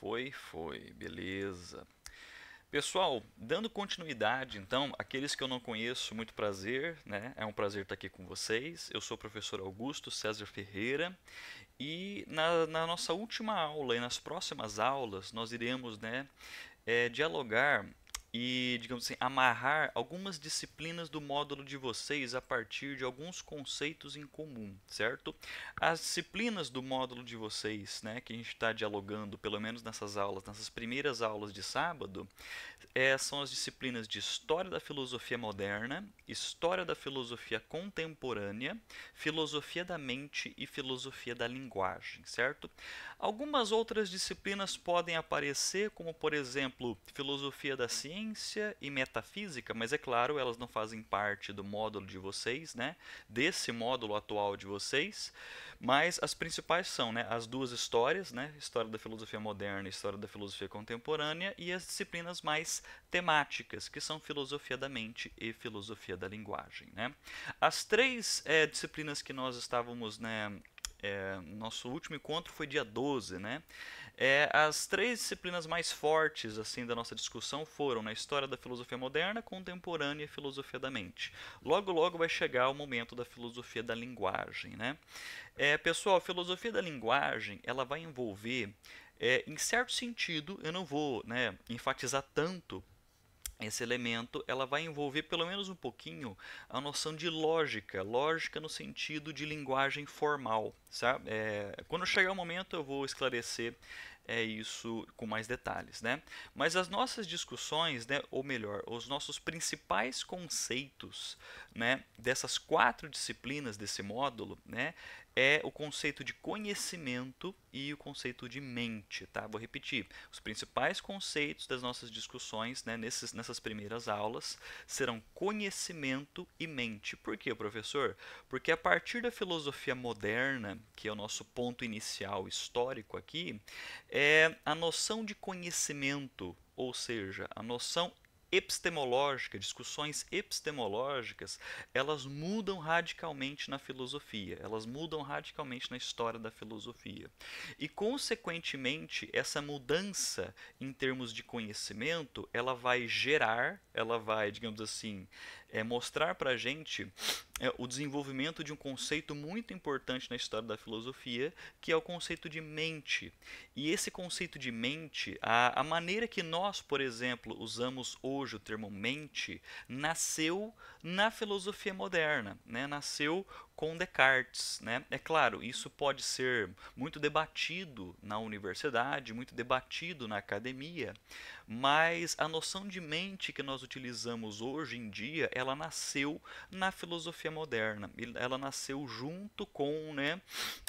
Foi, beleza. Pessoal, dando continuidade, então, aqueles que eu não conheço, muito prazer, né? É um prazer estar aqui com vocês. Eu sou o professor Augusto César Ferreira e na nossa última aula e nas próximas aulas nós iremos, né, dialogar e, digamos assim, amarrar algumas disciplinas do módulo de vocês a partir de alguns conceitos em comum, certo? As disciplinas do módulo de vocês, né, que a gente está dialogando, pelo menos nessas aulas, nessas primeiras aulas de sábado, são as disciplinas de História da Filosofia Moderna, História da Filosofia Contemporânea, Filosofia da Mente e Filosofia da Linguagem, certo? Algumas outras disciplinas podem aparecer, como por exemplo, Filosofia da Ciência e Metafísica, mas é claro, elas não fazem parte do módulo de vocês, né? Desse módulo atual de vocês, mas as principais são, né, as duas histórias, né? História da Filosofia Moderna e História da Filosofia Contemporânea, e as disciplinas mais temáticas, que são Filosofia da Mente e Filosofia da Linguagem, né? As três disciplinas que nós estávamos, né, nosso último encontro foi dia 12, né? As três disciplinas mais fortes assim da nossa discussão foram na História da Filosofia Moderna, Contemporânea e Filosofia da Mente. Logo, logo vai chegar o momento da Filosofia da Linguagem, né? Pessoal, a Filosofia da Linguagem, ela vai envolver, em certo sentido, eu não vou, né, enfatizar tanto esse elemento, ela vai envolver pelo menos um pouquinho a noção de lógica, lógica no sentido de linguagem formal, sabe? Quando chegar o momento eu vou esclarecer isso com mais detalhes, né? Mas as nossas discussões, né, ou melhor, os nossos principais conceitos, né, dessas quatro disciplinas desse módulo, né, é o conceito de conhecimento e o conceito de mente, tá? Vou repetir. Os principais conceitos das nossas discussões, né, nessas primeiras aulas serão conhecimento e mente. Por quê, professor? Porque a partir da filosofia moderna, que é o nosso ponto inicial histórico aqui, a noção de conhecimento, ou seja, a noção epistemológica, discussões epistemológicas, elas mudam radicalmente na filosofia, elas mudam radicalmente na história da filosofia. E, consequentemente, essa mudança em termos de conhecimento, ela vai gerar, ela vai, digamos assim, mostrar para a gente o desenvolvimento de um conceito muito importante na história da filosofia, que é o conceito de mente. E esse conceito de mente, a maneira que nós, por exemplo, usamos hoje o termo mente, nasceu na filosofia moderna, né? Nasceu com Descartes, né? É claro, isso pode ser muito debatido na universidade, muito debatido na academia, mas a noção de mente que nós utilizamos hoje em dia, ela nasceu na filosofia moderna. Ela nasceu junto com, né,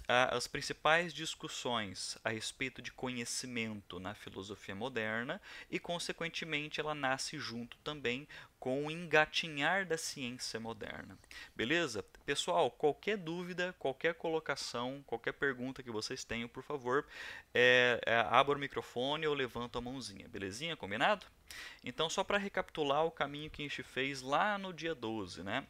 as principais discussões a respeito de conhecimento na filosofia moderna e, consequentemente, ela nasce junto também com o engatinhar da ciência moderna. Beleza? Pessoal, qualquer dúvida, qualquer colocação, qualquer pergunta que vocês tenham, por favor, abra o microfone ou levanta a mãozinha. Belezinha? Combinado? Então, só para recapitular o caminho que a gente fez lá no dia 12, né?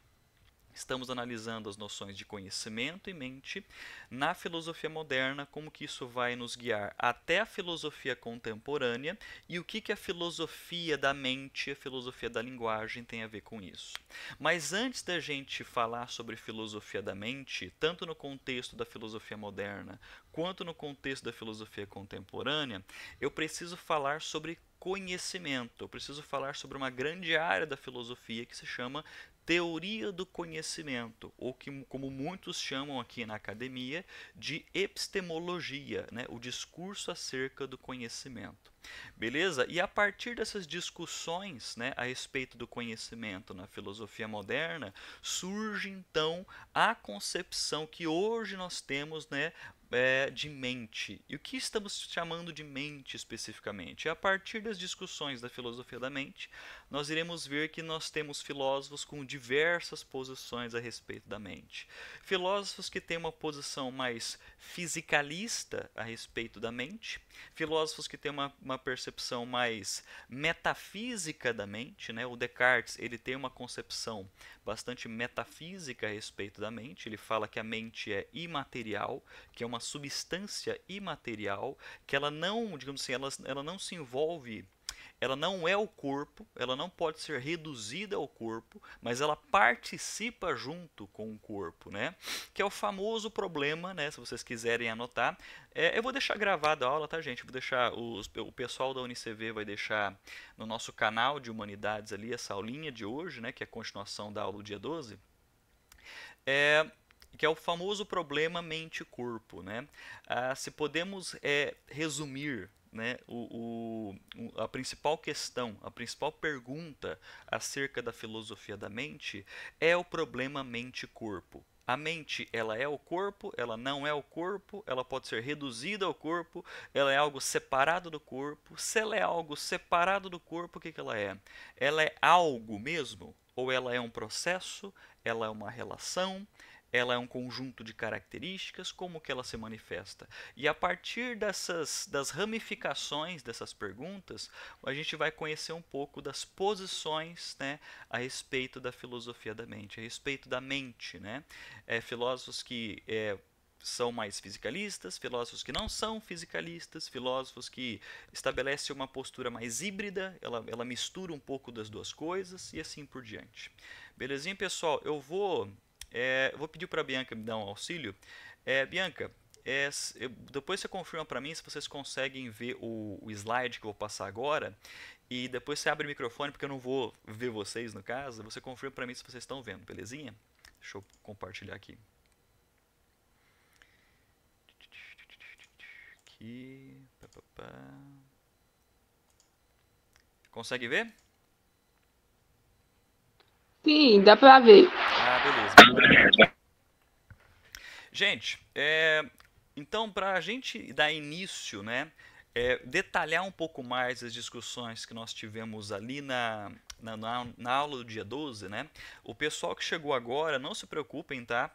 Estamos analisando as noções de conhecimento e mente na filosofia moderna, como que isso vai nos guiar até a filosofia contemporânea e o que a filosofia da mente, a filosofia da linguagem tem a ver com isso. Mas antes da gente falar sobre filosofia da mente, tanto no contexto da filosofia moderna quanto no contexto da filosofia contemporânea, eu preciso falar sobre conhecimento. Eu preciso falar sobre uma grande área da filosofia que se chama teoria do conhecimento, ou que, como muitos chamam aqui na academia, de epistemologia, né? O discurso acerca do conhecimento. Beleza? E a partir dessas discussões, né, a respeito do conhecimento na filosofia moderna, surge então a concepção que hoje nós temos, né, de mente. E o que estamos chamando de mente especificamente? A partir das discussões da filosofia da mente, nós iremos ver que nós temos filósofos com diversas posições a respeito da mente. Filósofos que têm uma posição mais fisicalista a respeito da mente, filósofos que têm uma percepção mais metafísica da mente, né? O Descartes, ele tem uma concepção bastante metafísica a respeito da mente. Ele fala que a mente é imaterial, que é uma substância imaterial, que ela não, digamos assim, ela não se envolve, ela não é o corpo, ela não pode ser reduzida ao corpo, mas ela participa junto com o corpo, né? Que é o famoso problema, né? Se vocês quiserem anotar, eu vou deixar gravada a aula, tá, gente? Vou deixar o pessoal da UniCV vai deixar no nosso canal de humanidades ali essa aulinha de hoje, né? Que é a continuação da aula do dia 12. Que é o famoso problema mente-corpo, né? Se podemos resumir, né, a principal questão, a principal pergunta acerca da filosofia da mente é o problema mente-corpo. A mente, ela é o corpo, ela não é o corpo, ela pode ser reduzida ao corpo, ela é algo separado do corpo. Se ela é algo separado do corpo, o que ela é? Ela é algo mesmo? Ou ela é um processo? Ela é uma relação? Ela é um conjunto de características, como que ela se manifesta? E a partir das ramificações dessas perguntas, a gente vai conhecer um pouco das posições, né, a respeito da filosofia da mente, a respeito da mente, né? Filósofos que são mais fisicalistas, filósofos que não são fisicalistas, filósofos que estabelecem uma postura mais híbrida, ela mistura um pouco das duas coisas e assim por diante. Belezinha, pessoal? Eu vou pedir para a Bianca me dar um auxílio. Bianca, depois você confirma para mim se vocês conseguem ver o slide que eu vou passar agora. E depois você abre o microfone, porque eu não vou ver vocês no caso. Você confirma para mim se vocês estão vendo, belezinha? Deixa eu compartilhar aqui. Consegue ver? Sim, dá pra ver. Beleza. Obrigado. Gente, então para a gente dar início, né, detalhar um pouco mais as discussões que nós tivemos ali na aula do dia 12, né? O pessoal que chegou agora, não se preocupem, tá?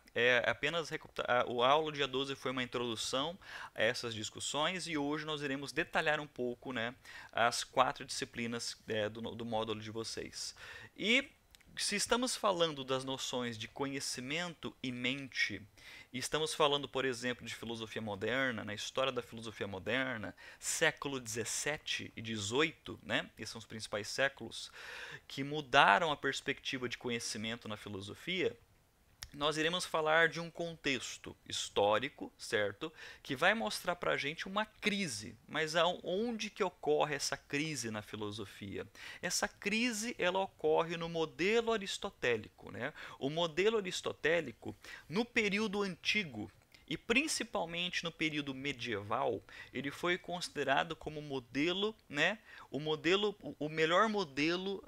Apenas a aula do dia 12 foi uma introdução a essas discussões e hoje nós iremos detalhar um pouco, né, as 4 disciplinas do módulo de vocês. E se estamos falando das noções de conhecimento e mente, e estamos falando, por exemplo, de filosofia moderna, na história da filosofia moderna, século 17 e 18, né? Esses são os principais séculos que mudaram a perspectiva de conhecimento na filosofia. Nós iremos falar de um contexto histórico, certo? Que vai mostrar para a gente uma crise. Mas onde que ocorre essa crise na filosofia? Essa crise ela ocorre no modelo aristotélico, né? O modelo aristotélico, no período antigo, e principalmente no período medieval, ele foi considerado como modelo, né? O melhor modelo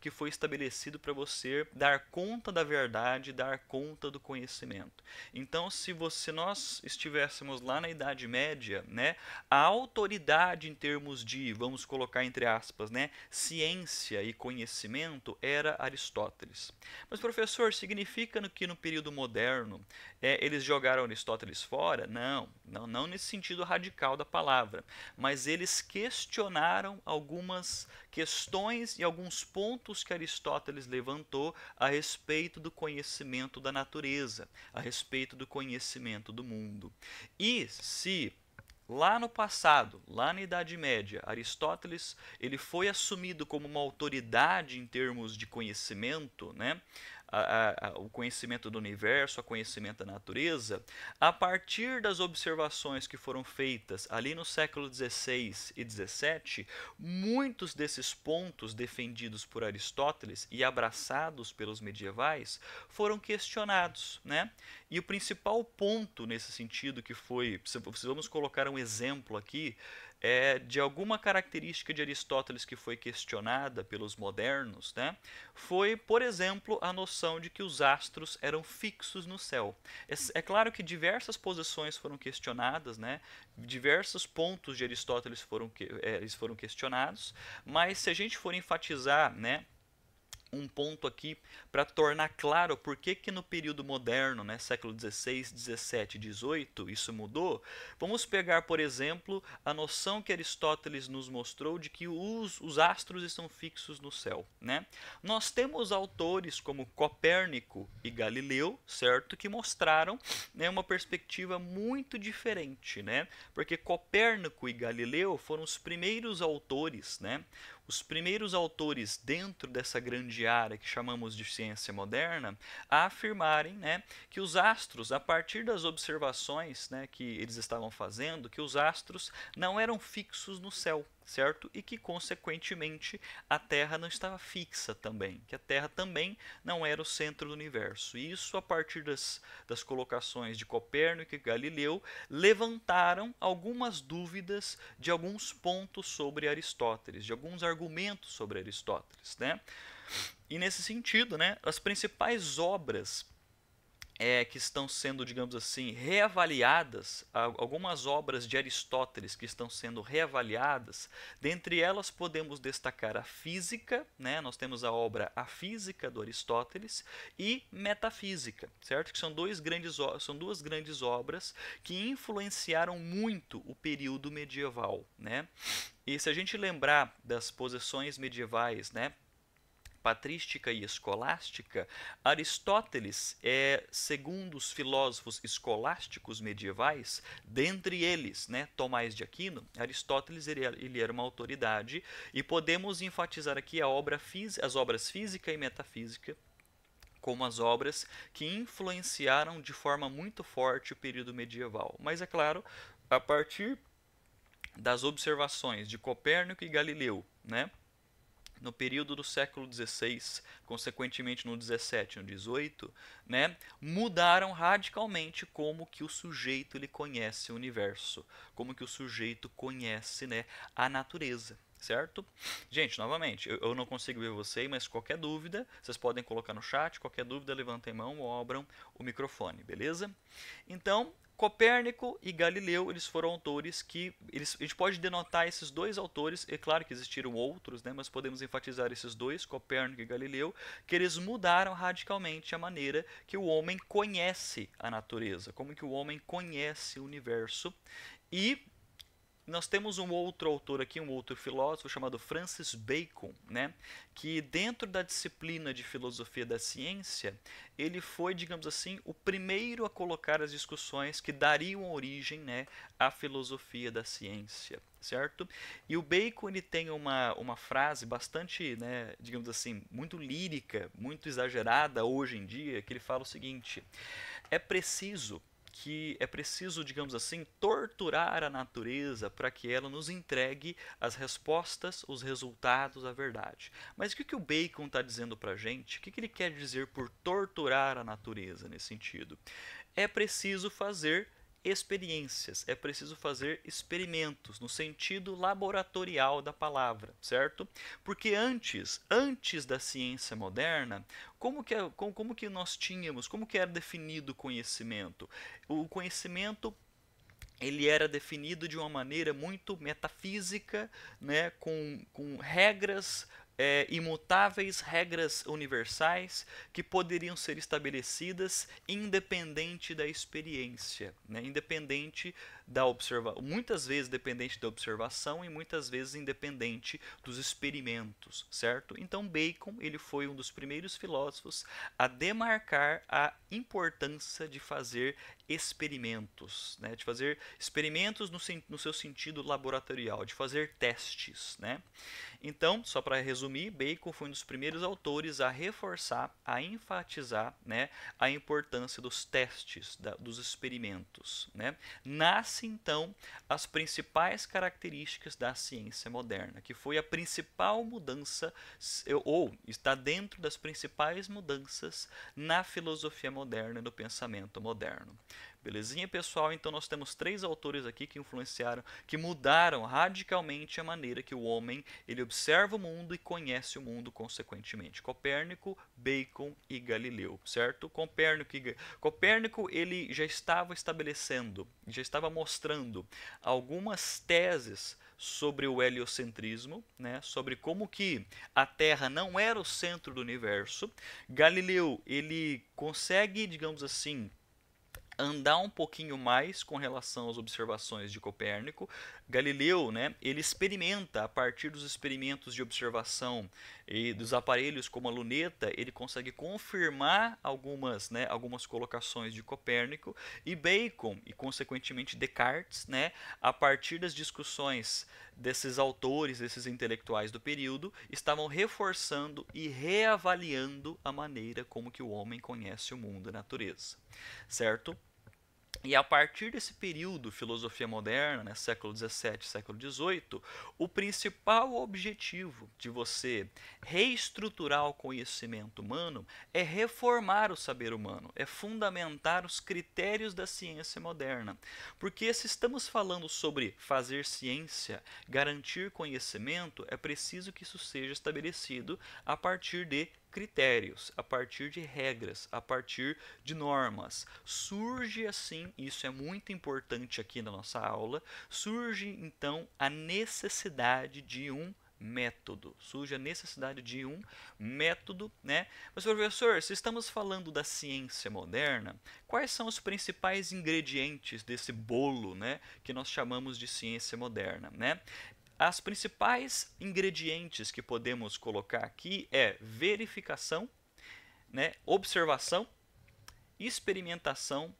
que foi estabelecido para você dar conta da verdade, dar conta do conhecimento. Então, se nós estivéssemos lá na Idade Média, né, a autoridade em termos de, vamos colocar entre aspas, né, ciência e conhecimento era Aristóteles. Mas, professor, significa que no período moderno eles jogaram Aristóteles fora? Não nesse sentido radical da palavra, mas eles questionaram algumas questões e alguns pontos que Aristóteles levantou a respeito do conhecimento da natureza, a respeito do conhecimento do mundo. E se lá no passado, lá na Idade Média, Aristóteles ele foi assumido como uma autoridade em termos de conhecimento, né? O conhecimento do universo, o conhecimento da natureza, a partir das observações que foram feitas ali no século XVI e XVII, muitos desses pontos defendidos por Aristóteles e abraçados pelos medievais foram questionados, né? E o principal ponto nesse sentido que foi, vamos colocar um exemplo aqui, de alguma característica de Aristóteles que foi questionada pelos modernos, né, foi, por exemplo, a noção de que os astros eram fixos no céu. É claro que diversas posições foram questionadas, né, diversos pontos de Aristóteles foram questionados, mas se a gente for enfatizar, né, um ponto aqui para tornar claro por que que no período moderno, né, século XVI, XVII, XVIII, isso mudou. Vamos pegar, por exemplo, a noção que Aristóteles nos mostrou de que os astros estão fixos no céu, né? Nós temos autores como Copérnico e Galileu, certo, que mostraram, né, uma perspectiva muito diferente, né? Porque Copérnico e Galileu foram os primeiros autores, né? Os primeiros autores dentro dessa grande área que chamamos de ciência moderna a afirmarem, né, que os astros, a partir das observações, né, que eles estavam fazendo, que os astros não eram fixos no céu, certo? E que, consequentemente, a Terra não estava fixa também, que a Terra também não era o centro do universo. E isso, a partir das colocações de Copérnico e Galileu, levantaram algumas dúvidas de alguns pontos sobre Aristóteles, de alguns argumentos sobre Aristóteles, né? E nesse sentido, né, as principais obras que estão sendo, digamos assim, reavaliadas, algumas obras de Aristóteles que estão sendo reavaliadas, dentre elas podemos destacar a Física, né? Nós temos a obra A Física do Aristóteles e Metafísica, certo? Que são duas grandes obras que influenciaram muito o período medieval, né? E se a gente lembrar das posições medievais, né, patrística e escolástica, Aristóteles é, segundo os filósofos escolásticos medievais, dentre eles, né, Tomás de Aquino, Aristóteles ele era uma autoridade e podemos enfatizar aqui as obras Física e Metafísica como as obras que influenciaram de forma muito forte o período medieval. Mas é claro, a partir das observações de Copérnico e Galileu, né, no período do século XVI, consequentemente no XVII e no XVIII, né, mudaram radicalmente como que o sujeito ele conhece o universo, como que o sujeito conhece, né, a natureza. Certo? Gente, novamente, eu não consigo ver você, mas qualquer dúvida, vocês podem colocar no chat, qualquer dúvida, levantem a mão ou abram o microfone, beleza? Então, Copérnico e Galileu, eles foram autores que a gente pode denotar esses dois autores, é claro que existiram outros, né, mas podemos enfatizar esses dois, Copérnico e Galileu, que eles mudaram radicalmente a maneira que o homem conhece a natureza, como que o homem conhece o universo. E nós temos um outro autor aqui, um outro filósofo chamado Francis Bacon, né, que dentro da disciplina de filosofia da ciência, ele foi, digamos assim, o primeiro a colocar as discussões que dariam origem, né, à filosofia da ciência, certo? E o Bacon ele tem uma frase bastante, né, digamos assim, muito lírica, muito exagerada hoje em dia, que ele fala o seguinte: é preciso, digamos assim, torturar a natureza para que ela nos entregue as respostas, os resultados, a verdade. Mas o que o Bacon está dizendo para a gente? O que ele quer dizer por torturar a natureza nesse sentido? É preciso fazer experiências, é preciso fazer experimentos no sentido laboratorial da palavra, certo? Porque antes da ciência moderna, como que nós tínhamos, como que era definido o conhecimento? O conhecimento ele era definido de uma maneira muito metafísica, né, com regras imutáveis, regras universais que poderiam ser estabelecidas independente da experiência, né, independente da observação, muitas vezes dependente da observação e muitas vezes independente dos experimentos, certo? Então Bacon ele foi um dos primeiros filósofos a demarcar a importância de fazer experimentos, né? De fazer experimentos no seu sentido laboratorial, de fazer testes, né? Então, só para resumir, Bacon foi um dos primeiros autores a reforçar, a enfatizar, né, a importância dos testes, dos experimentos, né? Nasce então as principais características da ciência moderna, que foi a principal mudança, ou está dentro das principais mudanças na filosofia moderna e no pensamento moderno. Belezinha, pessoal? Então nós temos 3 autores aqui que influenciaram, que mudaram radicalmente a maneira que o homem ele observa o mundo e conhece o mundo consequentemente. Copérnico, Bacon e Galileu, certo? Copérnico ele já estava estabelecendo, já estava mostrando algumas teses sobre o heliocentrismo, né, sobre como que a Terra não era o centro do universo. Galileu ele consegue, digamos assim, andar um pouquinho mais com relação às observações de Copérnico. Galileu, né, ele experimenta, a partir dos experimentos de observação e dos aparelhos como a luneta, ele consegue confirmar algumas colocações de Copérnico. E Bacon, e consequentemente Descartes, né, a partir das discussões desses autores, desses intelectuais do período, estavam reforçando e reavaliando a maneira como que o homem conhece o mundo e a natureza, certo? E a partir desse período, filosofia moderna, né, século XVII, século XVIII, o principal objetivo de você reestruturar o conhecimento humano é reformar o saber humano, é fundamentar os critérios da ciência moderna. Porque se estamos falando sobre fazer ciência, garantir conhecimento, é preciso que isso seja estabelecido a partir de critérios, a partir de regras, a partir de normas. Surge assim, isso é muito importante aqui na nossa aula, surge então a necessidade de um método. Surge a necessidade de um método, né? Mas professor, se estamos falando da ciência moderna, quais são os principais ingredientes desse bolo, né, que nós chamamos de ciência moderna, né? As principais ingredientes que podemos colocar aqui é verificação, né, observação, experimentação,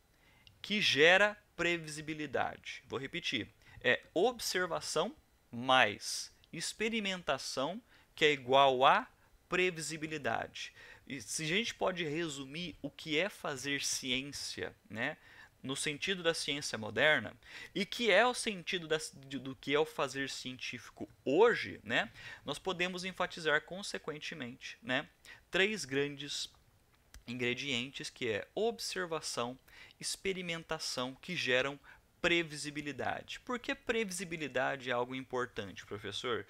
que gera previsibilidade. Vou repetir. É observação mais experimentação, que é igual a previsibilidade. E se a gente pode resumir o que é fazer ciência, né, no sentido da ciência moderna, e que é o sentido do que é o fazer científico hoje, né, nós podemos enfatizar consequentemente, né, 3 grandes ingredientes, que é observação, experimentação, que geram previsibilidade. Por que previsibilidade é algo importante, professor?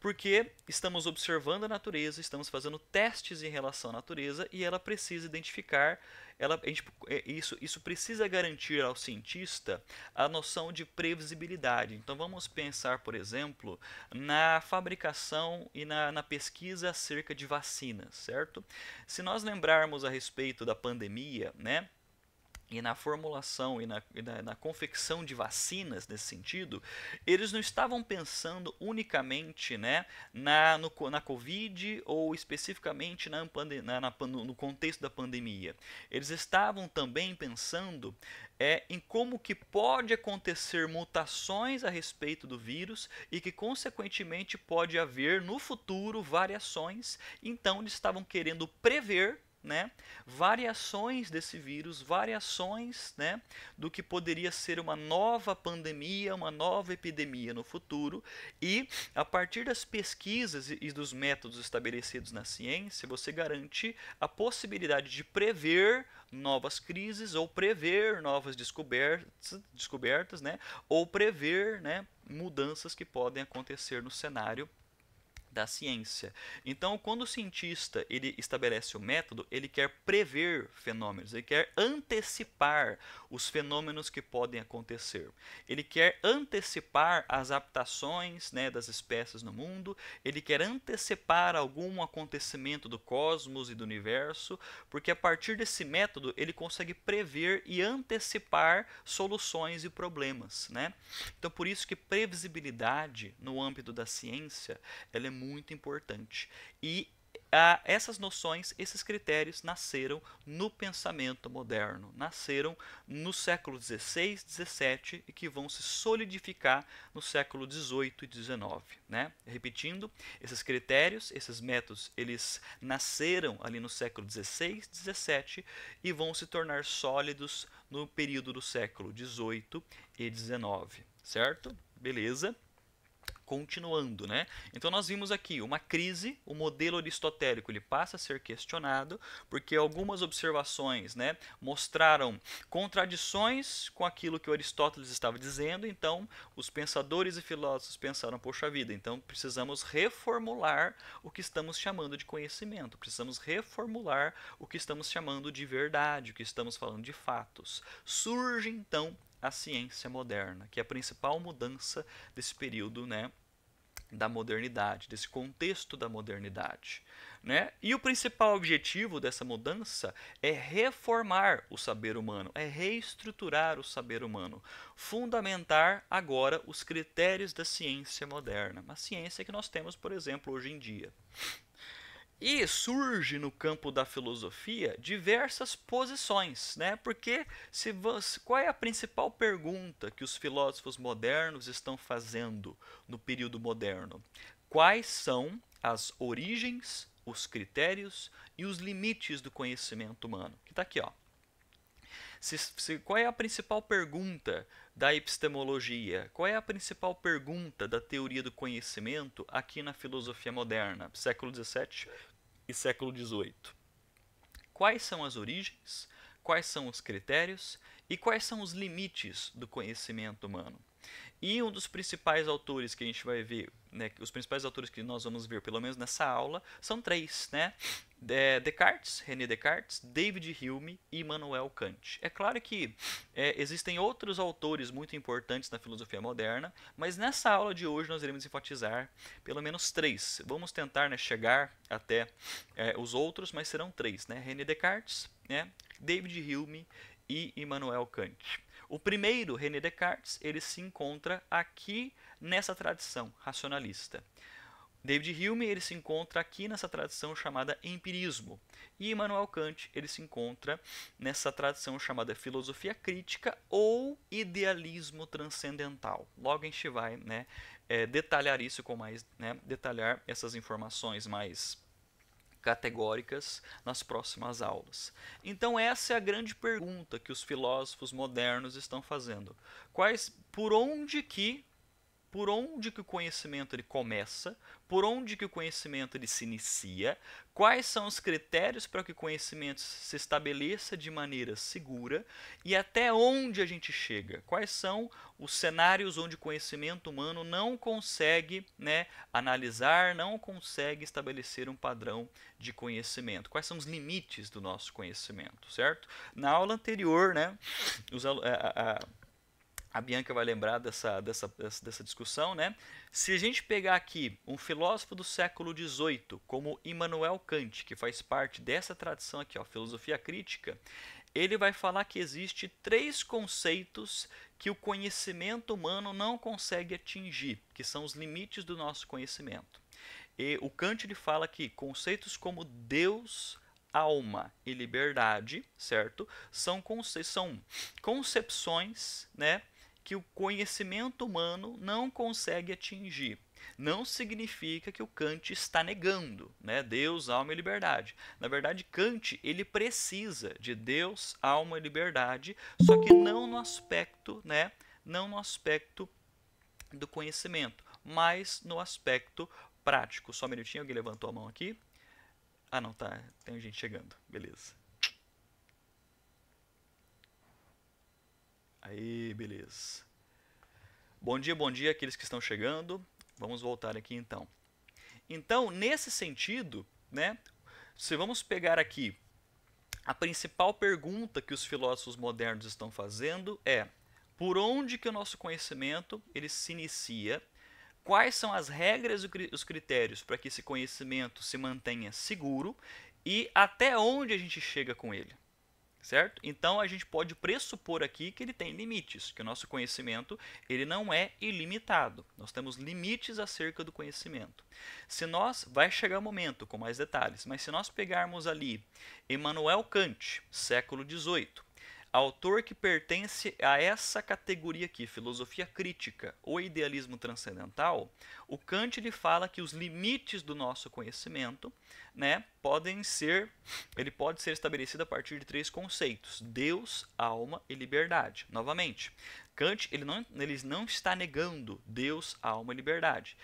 Porque estamos observando a natureza, estamos fazendo testes em relação à natureza e ela precisa identificar, isso precisa garantir ao cientista a noção de previsibilidade. Então vamos pensar, por exemplo, na fabricação e na pesquisa acerca de vacinas, certo? Se nós lembrarmos a respeito da pandemia, né, e na formulação e na confecção de vacinas nesse sentido, eles não estavam pensando unicamente, né, na Covid ou especificamente no contexto da pandemia. Eles estavam também pensando em como que pode acontecer mutações a respeito do vírus e que consequentemente pode haver no futuro variações. Então eles estavam querendo prever, né, variações desse vírus, variações, né, do que poderia ser uma nova pandemia, uma nova epidemia no futuro, e a partir das pesquisas e dos métodos estabelecidos na ciência, você garante a possibilidade de prever novas crises ou prever novas descobertas, né, ou prever, né, mudanças que podem acontecer no cenário da ciência. Então, quando o cientista ele estabelece o método, ele quer prever fenômenos, ele quer antecipar os fenômenos que podem acontecer. Ele quer antecipar as adaptações, né, das espécies no mundo, ele quer antecipar algum acontecimento do cosmos e do universo, porque a partir desse método ele consegue prever e antecipar soluções e problemas, né? Então, por isso que previsibilidade no âmbito da ciência, ela é muito importante. E essas noções, esses critérios nasceram no pensamento moderno, nasceram no século XVI, XVII e que vão se solidificar no século XVIII e XIX. Né? Repetindo, esses critérios, esses métodos, eles nasceram ali no século XVI, XVII e vão se tornar sólidos no período do século XVIII e XIX. Certo? Beleza? Continuando, né? Então nós vimos aqui uma crise, o modelo aristotélico ele passa a ser questionado, porque algumas observações, né, mostraram contradições com aquilo que o Aristóteles estava dizendo, então os pensadores e filósofos pensaram, poxa vida, então precisamos reformular o que estamos chamando de conhecimento, precisamos reformular o que estamos chamando de verdade, o que estamos falando de fatos. Surge então a ciência moderna, que é a principal mudança desse período, né, da modernidade, desse contexto da modernidade. Né? E o principal objetivo dessa mudança é reformar o saber humano, é reestruturar o saber humano, fundamentar agora os critérios da ciência moderna, uma ciência que nós temos, por exemplo, hoje em dia. E surge no campo da filosofia diversas posições, né? Porque qual é a principal pergunta que os filósofos modernos estão fazendo no período moderno? Quais são as origens, os critérios e os limites do conhecimento humano? Que está aqui, ó. Qual é a principal pergunta da epistemologia? Qual é a principal pergunta da teoria do conhecimento aqui na filosofia moderna, século XVII e século XVIII? Quais são as origens? Quais são os critérios? E quais são os limites do conhecimento humano? E um dos principais autores que a gente vai ver, né, os principais autores que nós vamos ver, pelo menos nessa aula, são três, né? Descartes, René Descartes, David Hume e Immanuel Kant. É claro que existem outros autores muito importantes na filosofia moderna, mas nessa aula de hoje nós iremos enfatizar pelo menos três. Vamos tentar, né, chegar até os outros, mas serão três, né? René Descartes, né, David Hume e Immanuel Kant. O primeiro, René Descartes, ele se encontra aqui nessa tradição racionalista. David Hume ele se encontra aqui nessa tradição chamada empirismo. E Immanuel Kant ele se encontra nessa tradição chamada filosofia crítica ou idealismo transcendental. Logo a gente vai, né, detalhar isso com mais, né, detalhar essas informações mais categóricas nas próximas aulas. Então essa é a grande pergunta que os filósofos modernos estão fazendo. Por onde que o conhecimento ele começa, por onde que o conhecimento ele se inicia, quais são os critérios para que o conhecimento se estabeleça de maneira segura e até onde a gente chega, quais são os cenários onde o conhecimento humano não consegue, né, analisar, não consegue estabelecer um padrão de conhecimento, quais são os limites do nosso conhecimento, certo? Na aula anterior, né, a Bianca vai lembrar dessa discussão, né? Se a gente pegar aqui um filósofo do século XVIII, como Immanuel Kant, que faz parte dessa tradição aqui, ó, filosofia crítica, ele vai falar que existe três conceitos que o conhecimento humano não consegue atingir, que são os limites do nosso conhecimento. E o Kant ele fala que conceitos como Deus, alma e liberdade, certo? São concepções, né, que o conhecimento humano não consegue atingir. Não significa que o Kant está negando, né, Deus, alma e liberdade. Na verdade, Kant ele precisa de Deus, alma e liberdade, só que não no aspecto, né, não no aspecto do conhecimento, mas no aspecto prático. Só um minutinho, alguém levantou a mão aqui. Ah, não, tá, tem gente chegando, beleza. Aí, beleza. Bom dia aqueles que estão chegando. Vamos voltar aqui então. Então, nesse sentido, né, se vamos pegar aqui a principal pergunta que os filósofos modernos estão fazendo é: por onde que o nosso conhecimento ele se inicia? Quais são as regras e os critérios para que esse conhecimento se mantenha seguro e até onde a gente chega com ele? Certo? Então a gente pode pressupor aqui que ele tem limites, que o nosso conhecimento ele não é ilimitado. Nós temos limites acerca do conhecimento. Vai chegar um momento com mais detalhes, mas se nós pegarmos ali Immanuel Kant, século XVIII, autor que pertence a essa categoria aqui, filosofia crítica ou idealismo transcendental, o Kant ele fala que os limites do nosso conhecimento, né, ele pode ser estabelecido a partir de três conceitos: Deus, alma e liberdade. Novamente, Kant ele não está negando Deus, alma e liberdade.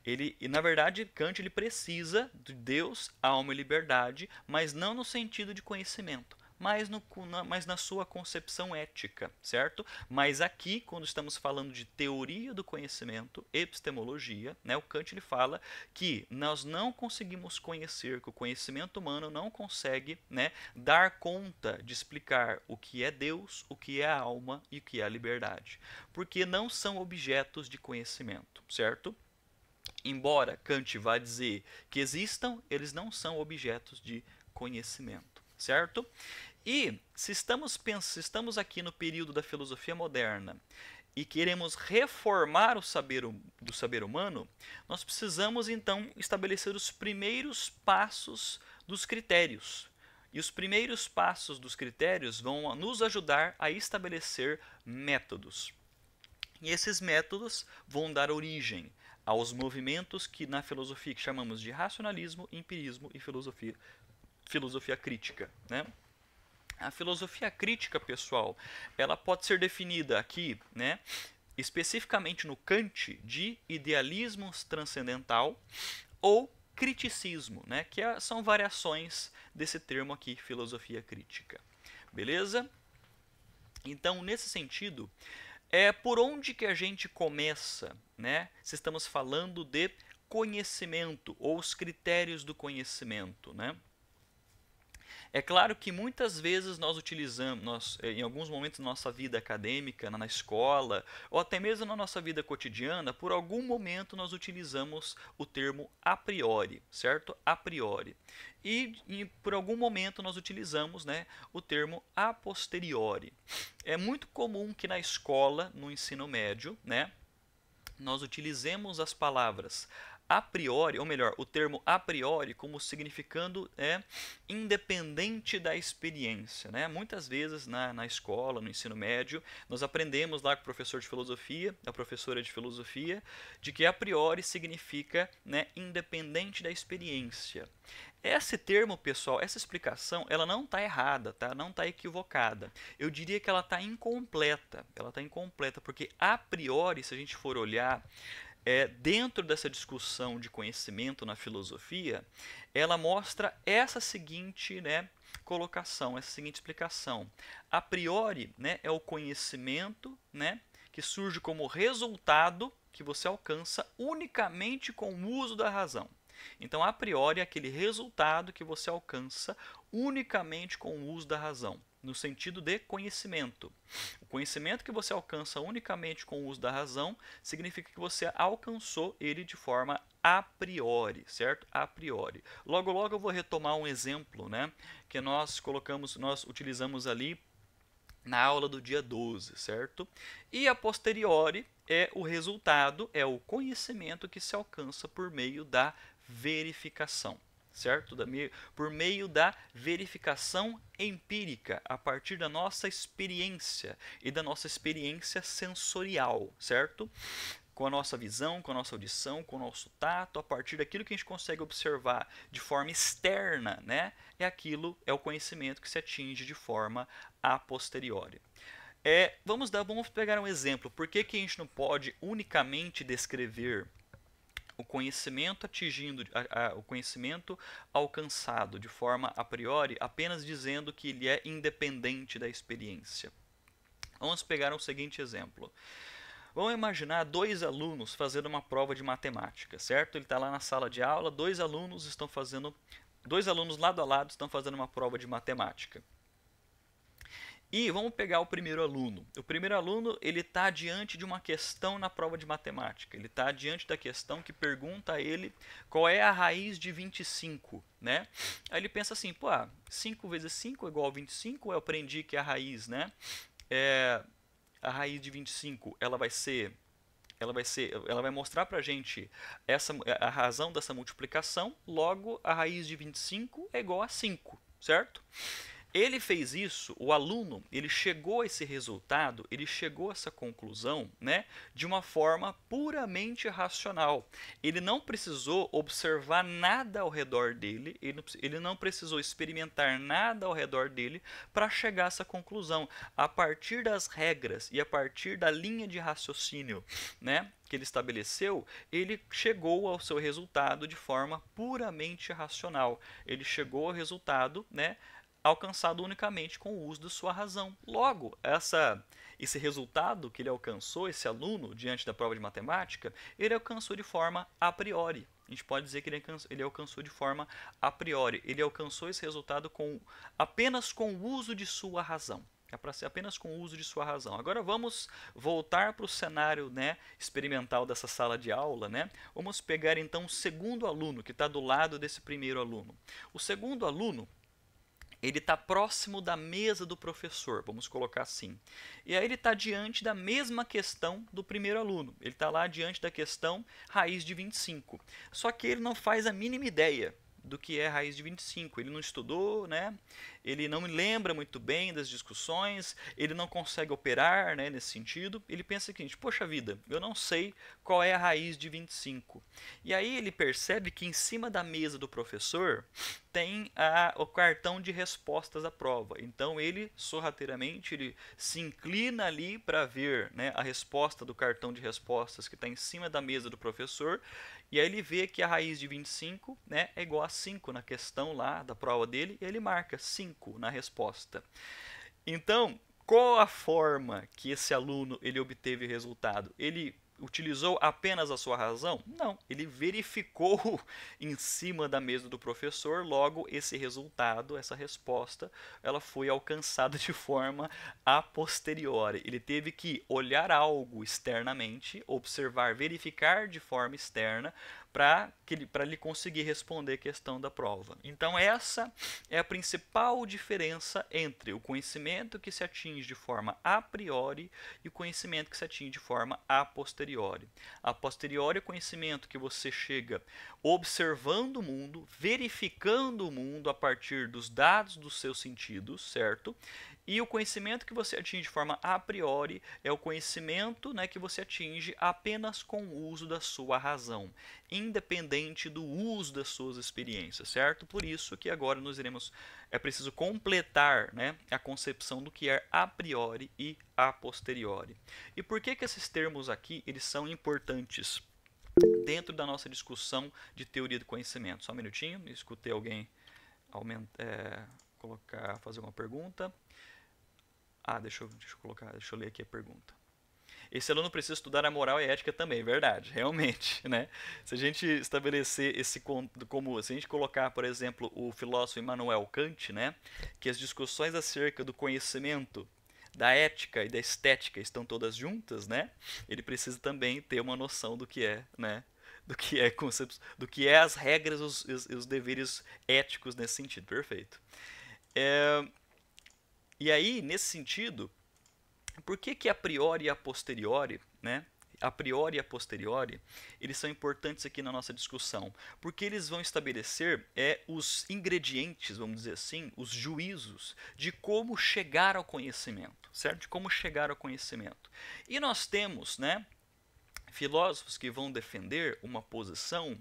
E na verdade, Kant ele precisa de Deus, alma e liberdade, mas não no sentido de conhecimento, mas na sua concepção ética, certo? Mas aqui, quando estamos falando de teoria do conhecimento, epistemologia, né, o Kant ele fala que nós não conseguimos conhecer, que o conhecimento humano não consegue, né, dar conta de explicar o que é Deus, o que é a alma e o que é a liberdade, porque não são objetos de conhecimento, certo? Embora Kant vá dizer que existam, eles não são objetos de conhecimento, certo? E se estamos aqui no período da filosofia moderna e queremos reformar do saber humano, nós precisamos então estabelecer os primeiros passos dos critérios. E os primeiros passos dos critérios vão nos ajudar a estabelecer métodos. E esses métodos vão dar origem aos movimentos que na filosofia que chamamos de racionalismo, empirismo e filosofia crítica, né? A filosofia crítica, pessoal, ela pode ser definida aqui, né, especificamente no Kant, de idealismo transcendental ou criticismo, né, que são variações desse termo aqui, filosofia crítica. Beleza? Então, nesse sentido, por onde que a gente começa, né? Se estamos falando de conhecimento ou os critérios do conhecimento, né? É claro que muitas vezes nós utilizamos, em alguns momentos da nossa vida acadêmica, na escola, ou até mesmo na nossa vida cotidiana, por algum momento nós utilizamos o termo a priori, certo? A priori. E por algum momento nós utilizamos, né, o termo a posteriori. É muito comum que na escola, no ensino médio, né, nós utilizemos as palavras a priori, ou melhor, o termo a priori como significando independente da experiência, né? Muitas vezes na escola, no ensino médio, nós aprendemos lá com o professor de filosofia, a professora de filosofia, de que a priori significa, né, independente da experiência. Esse termo, pessoal, essa explicação, ela não está errada, tá? Não está equivocada. Eu diria que ela está incompleta. Ela está incompleta porque a priori, se a gente for olhar dentro dessa discussão de conhecimento na filosofia, ela mostra essa seguinte, né, colocação, essa seguinte explicação. A priori, né, é o conhecimento, né, que surge como resultado que você alcança unicamente com o uso da razão. Então, a priori, é aquele resultado que você alcança unicamente com o uso da razão, no sentido de conhecimento. O conhecimento que você alcança unicamente com o uso da razão significa que você alcançou ele de forma a priori, certo? A priori. Logo, logo eu vou retomar um exemplo, né, que nós utilizamos ali na aula do dia 12, certo? E a posteriori é o resultado, é o conhecimento que se alcança por meio da verificação, certo? Por meio da verificação empírica, a partir da nossa experiência e da nossa experiência sensorial, certo? Com a nossa visão, com a nossa audição, com o nosso tato, a partir daquilo que a gente consegue observar de forma externa, né? É o conhecimento que se atinge de forma a posteriori. Vamos pegar um exemplo. Por que a gente não pode unicamente descrever o conhecimento o conhecimento alcançado de forma a priori, apenas dizendo que ele é independente da experiência? Vamos pegar o seguinte exemplo. Vamos imaginar dois alunos fazendo uma prova de matemática, certo? Ele está lá na sala de aula, dois alunos lado a lado estão fazendo uma prova de matemática. E vamos pegar o primeiro aluno. O primeiro aluno ele está diante de uma questão na prova de matemática. Ele está diante da questão que pergunta a ele qual é a raiz de 25, né? Aí ele pensa assim, 5 vezes 5 é igual a 25, eu aprendi que a raiz, né? A raiz de 25, ela vai mostrar pra gente a razão dessa multiplicação, logo a raiz de 25 é igual a 5, certo? Ele fez isso, o aluno, ele chegou a esse resultado, ele chegou a essa conclusão, né, de uma forma puramente racional. Ele não precisou observar nada ao redor dele, ele não precisou experimentar nada ao redor dele para chegar a essa conclusão. A partir das regras e a partir da linha de raciocínio, né, que ele estabeleceu, ele chegou ao seu resultado de forma puramente racional. Ele chegou ao resultado, né, alcançado unicamente com o uso da sua razão. Logo, esse resultado que ele alcançou, esse aluno, diante da prova de matemática, ele alcançou de forma a priori. A gente pode dizer que ele alcançou de forma a priori. Ele alcançou esse resultado apenas com o uso de sua razão. É para ser apenas com o uso de sua razão. Agora vamos voltar para o cenário, né, experimental dessa sala de aula. Né? Vamos pegar então o segundo aluno, que está do lado desse primeiro aluno. O segundo aluno, ele está próximo da mesa do professor, vamos colocar assim. E aí ele está diante da mesma questão do primeiro aluno. Ele está lá diante da questão raiz de 25. Só que ele não faz a mínima ideia do que é raiz de 25. Ele não estudou, né? Ele não lembra muito bem das discussões, ele não consegue operar, né, nesse sentido. Ele pensa o seguinte: poxa vida, eu não sei qual é a raiz de 25. E aí ele percebe que em cima da mesa do professor tem o cartão de respostas à prova. Então ele, sorrateiramente, ele se inclina ali para ver, né, a resposta do cartão de respostas que está em cima da mesa do professor. E aí ele vê que a raiz de 25, né, é igual a 5 na questão lá da prova dele, e ele marca 5 na resposta. Então, qual a forma que esse aluno ele obteve o resultado? Ele utilizou apenas a sua razão? Não, ele verificou em cima da mesa do professor, logo esse resultado, essa resposta, ela foi alcançada de forma a posteriori. Ele teve que olhar algo externamente, observar, verificar de forma externa, para ele conseguir responder a questão da prova. Então essa é a principal diferença entre o conhecimento que se atinge de forma a priori e o conhecimento que se atinge de forma a posteriori. A posteriori é o conhecimento que você chega observando o mundo, verificando o mundo a partir dos dados dos seus sentidos, certo? E o conhecimento que você atinge de forma a priori é o conhecimento, né, que você atinge apenas com o uso da sua razão, independente do uso das suas experiências, certo? Por isso que agora é preciso completar, né, a concepção do que é a priori e a posteriori. E por que esses termos aqui eles são importantes dentro da nossa discussão de teoria do conhecimento? Só um minutinho, escutei alguém fazer uma pergunta. Deixa eu ler aqui a pergunta. Esse aluno precisa estudar a moral e a ética também, verdade, realmente, né? Se a gente estabelecer se a gente colocar, por exemplo, o filósofo Immanuel Kant, né, que as discussões acerca do conhecimento, da ética e da estética estão todas juntas, né? Ele precisa também ter uma noção do que é, né? Do que é as regras e os deveres éticos nesse sentido, perfeito. E aí, nesse sentido, por que a priori e a posteriori, né? A priori e a posteriori, eles são importantes aqui na nossa discussão, porque eles vão estabelecer os ingredientes, vamos dizer assim, os juízos de como chegar ao conhecimento, certo? De como chegar ao conhecimento. E nós temos, né, filósofos que vão defender uma posição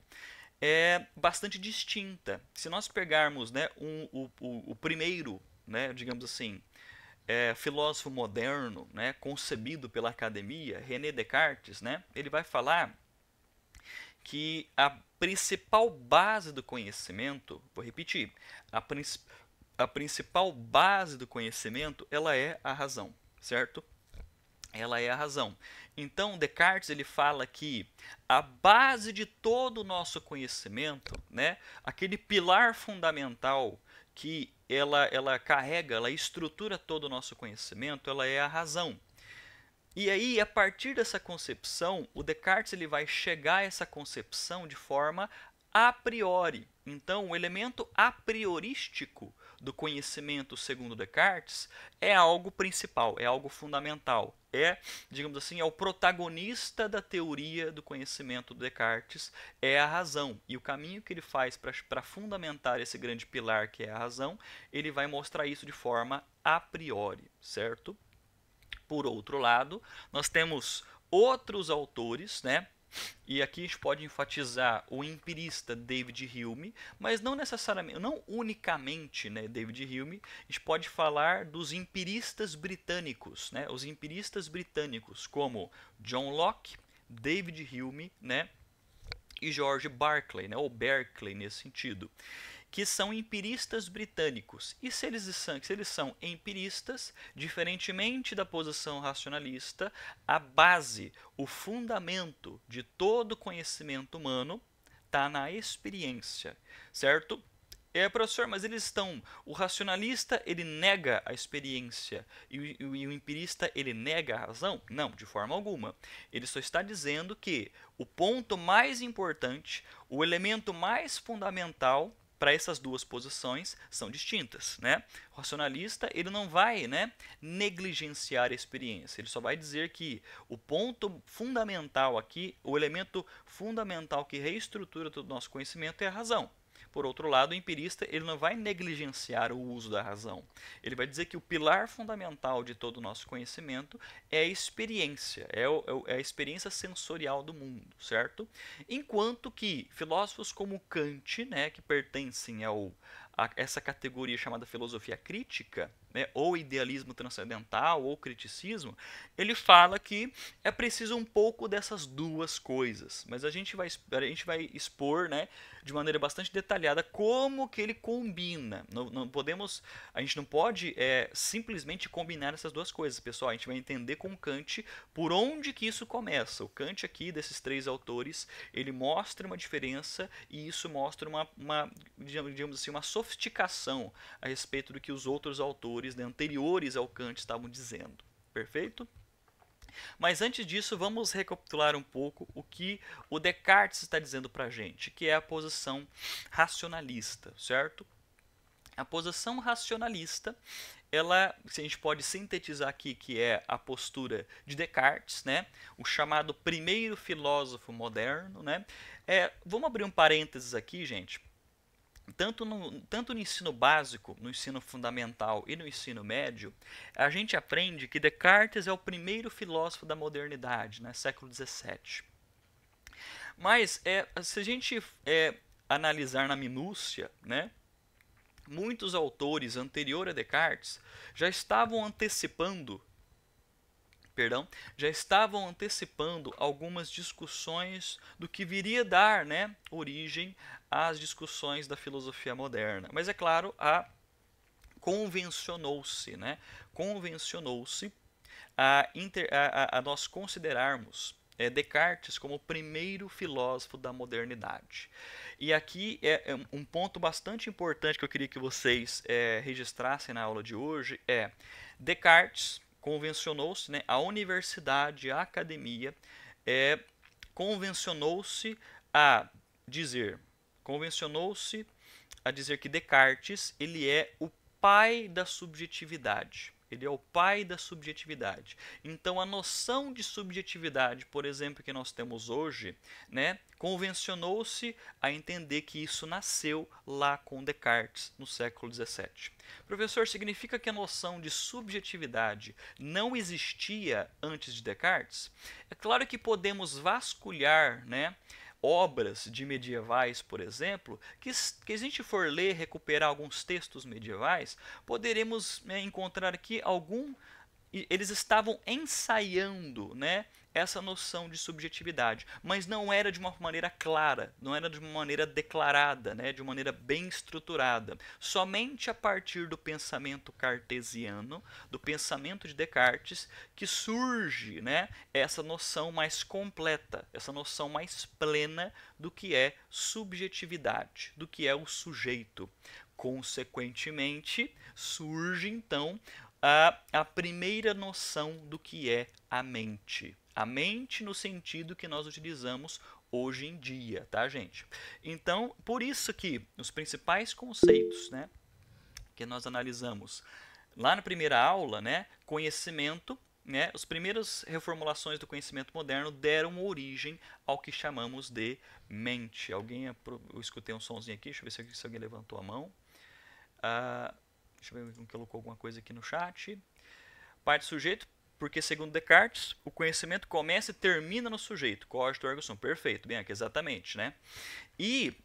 bastante distinta. Se nós pegarmos, né, o primeiro, né, digamos assim, filósofo moderno, né, concebido pela academia, René Descartes, né, ele vai falar que a principal base do conhecimento, vou repetir, a principal base do conhecimento, ela é a razão, certo? Ela é a razão. Então, Descartes ele fala que a base de todo o nosso conhecimento, né, aquele pilar fundamental que ela carrega, ela estrutura todo o nosso conhecimento, ela é a razão. E aí, a partir dessa concepção, o Descartes ele vai chegar a essa concepção de forma a priori. Então, o elemento a priorístico do conhecimento segundo Descartes é algo principal, é algo fundamental. É, digamos assim, é o protagonista da teoria do conhecimento do Descartes, é a razão. E o caminho que ele faz para fundamentar esse grande pilar que é a razão, ele vai mostrar isso de forma a priori, certo? Por outro lado, nós temos outros autores, né? E aqui a gente pode enfatizar o empirista David Hume, mas não necessariamente, não unicamente, né, David Hume. A gente pode falar dos empiristas britânicos, né? Os empiristas britânicos como John Locke, David Hume, né, e George Berkeley, né, ou Berkeley nesse sentido, que são empiristas britânicos. E se eles são empiristas, diferentemente da posição racionalista, a base, o fundamento de todo conhecimento humano está na experiência, certo? Professor, mas eles estão. O racionalista ele nega a experiência e o empirista ele nega a razão? Não, de forma alguma. Ele só está dizendo que o ponto mais importante, o elemento mais fundamental para essas duas posições são distintas, né? O racionalista ele não vai, né, negligenciar a experiência. Ele só vai dizer que o ponto fundamental aqui, o elemento fundamental que reestrutura todo o nosso conhecimento é a razão. Por outro lado, o empirista ele não vai negligenciar o uso da razão. Ele vai dizer que o pilar fundamental de todo o nosso conhecimento é a experiência, é a experiência sensorial do mundo, certo? Enquanto que filósofos como Kant, né, que pertencem a essa categoria chamada filosofia crítica, né, ou idealismo transcendental, ou criticismo, ele fala que é preciso um pouco dessas duas coisas. Mas a gente vai expor, né, de maneira bastante detalhada como que ele combina. A gente não pode simplesmente combinar essas duas coisas, pessoal. A gente vai entender com Kant por onde que isso começa. O Kant aqui, desses três autores, ele mostra uma diferença e isso mostra digamos assim, uma sofisticação a respeito do que os outros autores, né, anteriores ao Kant estavam dizendo. Perfeito? Mas antes disso, vamos recapitular um pouco o que o Descartes está dizendo para a gente, que é a posição racionalista, certo? A posição racionalista, ela, se a gente pode sintetizar aqui, que é a postura de Descartes, né? O chamado primeiro filósofo moderno, né? Vamos abrir um parênteses aqui, gente. Tanto no ensino básico, no ensino fundamental e no ensino médio, a gente aprende que Descartes é o primeiro filósofo da modernidade, né, século XVII. Mas se a gente analisar na minúcia, né, muitos autores anteriores a Descartes já estavam antecipando algumas discussões do que viria a dar, né, origem às discussões da filosofia moderna. Mas é claro, convencionou-se a nós considerarmos Descartes como o primeiro filósofo da modernidade. E aqui é um ponto bastante importante que eu queria que vocês registrassem na aula de hoje Descartes convencionou-se, né, a universidade, a academia, convencionou-se a dizer que Descartes ele é o pai da subjetividade. Ele é o pai da subjetividade. Então, a noção de subjetividade, por exemplo, que nós temos hoje, né, convencionou-se a entender que isso nasceu lá com Descartes, no século XVII. Professor, significa que a noção de subjetividade não existia antes de Descartes? É claro que podemos vasculhar, né, obras de medievais, por exemplo, que se a gente for ler, recuperar alguns textos medievais, poderemos encontrar aqui eles estavam ensaiando, né, essa noção de subjetividade, mas não era de uma maneira clara, não era de uma maneira declarada, né, de uma maneira bem estruturada. Somente a partir do pensamento cartesiano, do pensamento de Descartes, que surge, né, essa noção mais completa, essa noção mais plena do que é subjetividade, do que é o sujeito. Consequentemente, surge então a primeira noção do que é a mente. A mente no sentido que nós utilizamos hoje em dia, tá, gente? Então, por isso que os principais conceitos, né, que nós analisamos lá na primeira aula, né, conhecimento, né, as primeiras reformulações do conhecimento moderno deram origem ao que chamamos de mente. Eu escutei um sonzinho aqui, deixa eu ver se alguém levantou a mão. Deixa eu ver se colocou alguma coisa aqui no chat. Parte do sujeito, porque segundo Descartes, o conhecimento começa e termina no sujeito. Cogito ergo sum. Perfeito, bem aqui, exatamente, né? E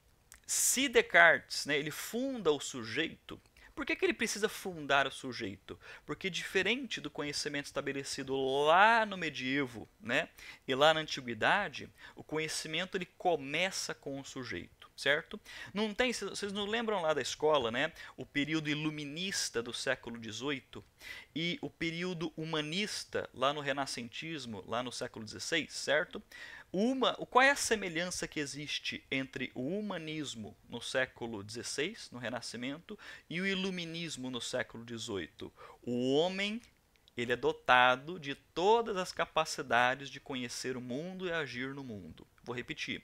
se Descartes, né, ele funda o sujeito, por que ele precisa fundar o sujeito? Porque diferente do conhecimento estabelecido lá no medievo, né, e lá na antiguidade, o conhecimento ele começa com o sujeito, certo? Não tem, vocês não lembram lá da escola, né, o período iluminista do século XVIII e o período humanista lá no renascentismo, lá no século XVI, certo? Qual é a semelhança que existe entre o humanismo no século XVI, no Renascimento, e o iluminismo no século XVIII? O homem ele é dotado de todas as capacidades de conhecer o mundo e agir no mundo. Vou repetir.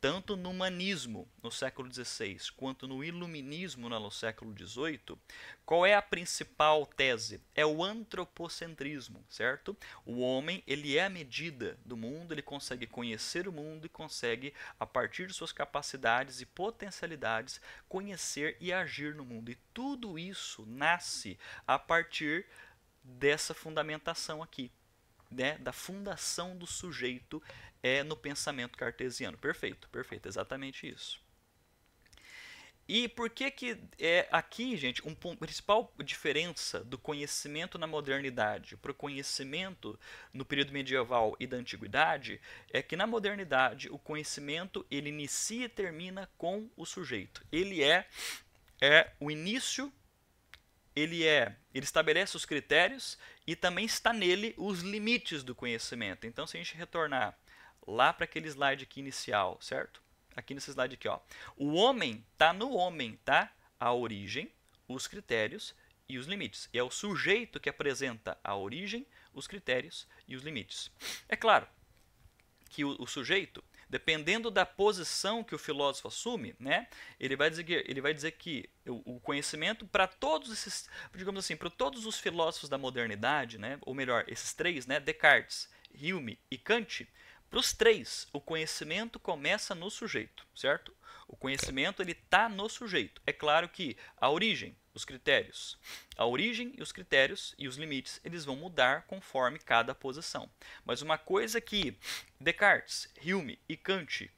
Tanto no humanismo no século XVI quanto no iluminismo no século XVIII, qual é a principal tese? É o antropocentrismo, certo? O homem ele é a medida do mundo, ele consegue conhecer o mundo e consegue, a partir de suas capacidades e potencialidades, conhecer e agir no mundo. E tudo isso nasce a partir dessa fundamentação aqui, né, da fundação do sujeito no pensamento cartesiano. Perfeito, perfeito, exatamente isso. E por que aqui, gente, principal diferença do conhecimento na modernidade para o conhecimento no período medieval e da antiguidade é que na modernidade o conhecimento ele inicia e termina com o sujeito. Ele é o início, ele estabelece os critérios e também está nele os limites do conhecimento. Então, se a gente retornar lá para aquele slide aqui inicial, certo? Aqui nesse slide aqui, ó. O homem está no homem, tá? A origem, os critérios e os limites. E é o sujeito que apresenta a origem, os critérios e os limites. É claro que o sujeito, dependendo da posição que o filósofo assume, né, ele vai dizer que o conhecimento para todos esses, digamos assim, para todos os filósofos da modernidade, né, ou melhor, esses três, né, Descartes, Hume e Kant, para os três, o conhecimento começa no sujeito, certo? O conhecimento ele está no sujeito. É claro que a origem, os critérios, a origem e os critérios e os limites, eles vão mudar conforme cada posição. Mas uma coisa que Descartes, Hume e Kant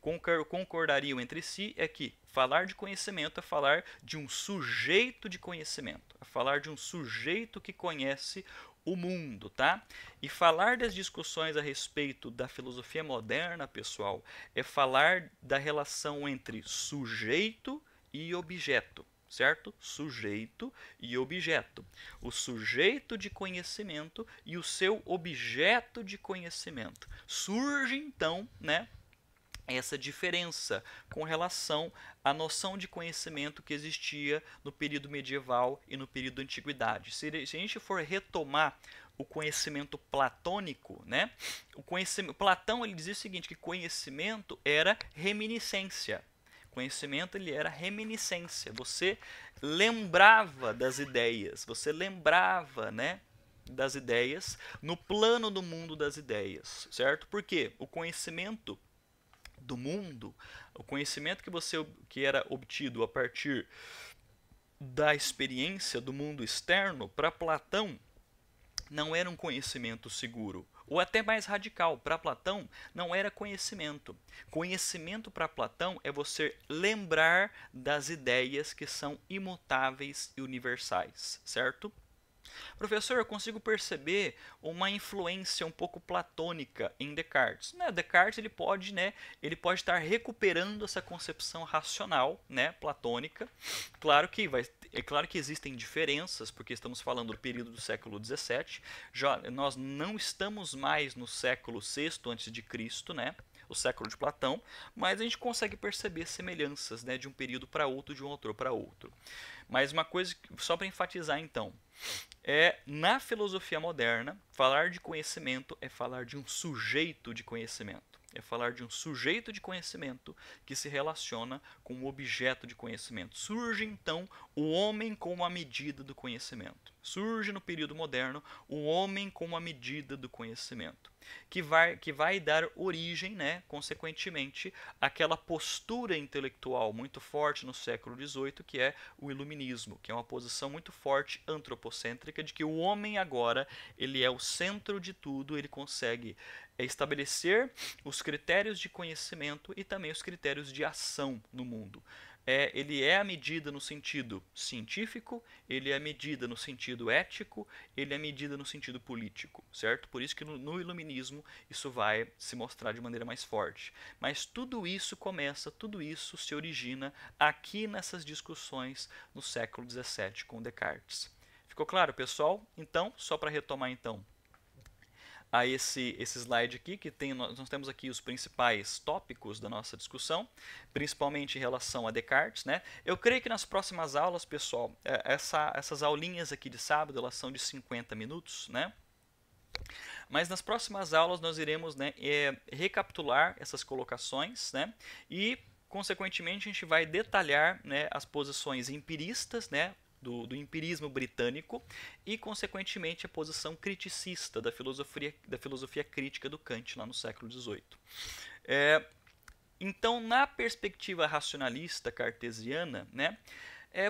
concordariam entre si é que falar de conhecimento é falar de um sujeito de conhecimento, é falar de um sujeito que conhece o mundo, tá? E falar das discussões a respeito da filosofia moderna, pessoal, é falar da relação entre sujeito e objeto, certo? Sujeito e objeto. O sujeito de conhecimento e o seu objeto de conhecimento. Surge então, né, essa diferença com relação à noção de conhecimento que existia no período medieval e no período da antiguidade. Se a gente for retomar o conhecimento platônico, né? Platão ele dizia o seguinte, que conhecimento era reminiscência. Conhecimento ele era reminiscência. Você lembrava das ideias, você lembrava, né, das ideias no plano do mundo das ideias, certo? Porque o conhecimento do mundo, o conhecimento que era obtido a partir da experiência do mundo externo, para Platão não era um conhecimento seguro, ou até mais radical, para Platão não era conhecimento. Conhecimento para Platão é você lembrar das ideias que são imutáveis e universais, certo? Professor, eu consigo perceber uma influência um pouco platônica em Descartes. Né? Descartes ele pode estar recuperando essa concepção racional, né, platônica. É claro que existem diferenças, porque estamos falando do período do século XVII. Nós não estamos mais no século VI a.C., né? O século de Platão, mas a gente consegue perceber semelhanças, né, de um período para outro, de um autor para outro. Mas uma coisa, só para enfatizar então, na filosofia moderna, falar de conhecimento é falar de um sujeito de conhecimento. é falar de um sujeito de conhecimento que se relaciona com um objeto de conhecimento. Surge então o homem como a medida do conhecimento. Surge no período moderno o homem como a medida do conhecimento, que vai dar origem, né, consequentemente, àquela postura intelectual muito forte no século XVIII, que é o iluminismo, que é uma posição muito forte antropocêntrica de que o homem agora ele é o centro de tudo, ele consegue estabelecer os critérios de conhecimento e também os critérios de ação no mundo. Ele é a medida no sentido científico, ele é a medida no sentido ético, ele é a medida no sentido político, certo? Por isso que no iluminismo isso vai se mostrar de maneira mais forte. Mas tudo isso se origina aqui nessas discussões no século XVII com Descartes. Ficou claro, pessoal? Então, só para retomar então a esse slide aqui, que nós temos aqui os principais tópicos da nossa discussão, principalmente em relação a Descartes, né? Eu creio que nas próximas aulas, pessoal, essas aulinhas aqui de sábado, elas são de 50 minutos, né? Mas nas próximas aulas nós iremos, né, recapitular essas colocações, né? E, consequentemente, a gente vai detalhar, né, as posições empiristas, né, do empirismo britânico e, consequentemente, a posição criticista da filosofia crítica do Kant lá no século XVIII. Então, na perspectiva racionalista cartesiana, né,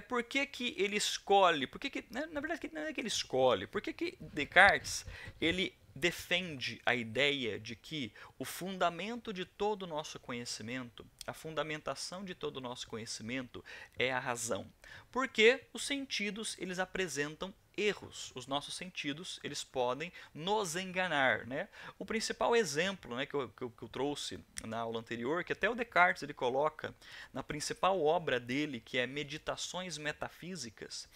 por que ele escolhe, na verdade não é que ele escolhe, por que Descartes ele defende a ideia de que o fundamento de todo o nosso conhecimento, a fundamentação de todo o nosso conhecimento é a razão? Porque os sentidos eles apresentam erros. Os nossos sentidos eles podem nos enganar, né? O principal exemplo, né, que eu trouxe na aula anterior, que até o Descartes ele coloca na principal obra dele, que é Meditações Metafísicas,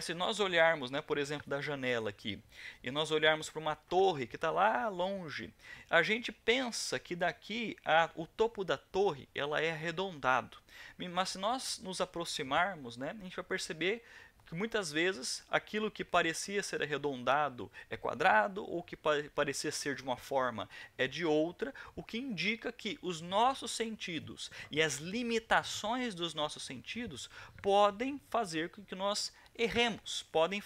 se nós olharmos, né, por exemplo, da janela aqui, e nós olharmos para uma torre que está lá longe, a gente pensa que daqui o topo da torre ela é arredondado. Mas se nós nos aproximarmos, né, a gente vai perceber que muitas vezes aquilo que parecia ser arredondado é quadrado, ou que parecia ser de uma forma é de outra, o que indica que os nossos sentidos e as limitações dos nossos sentidos podem fazer com que nós erremos, podem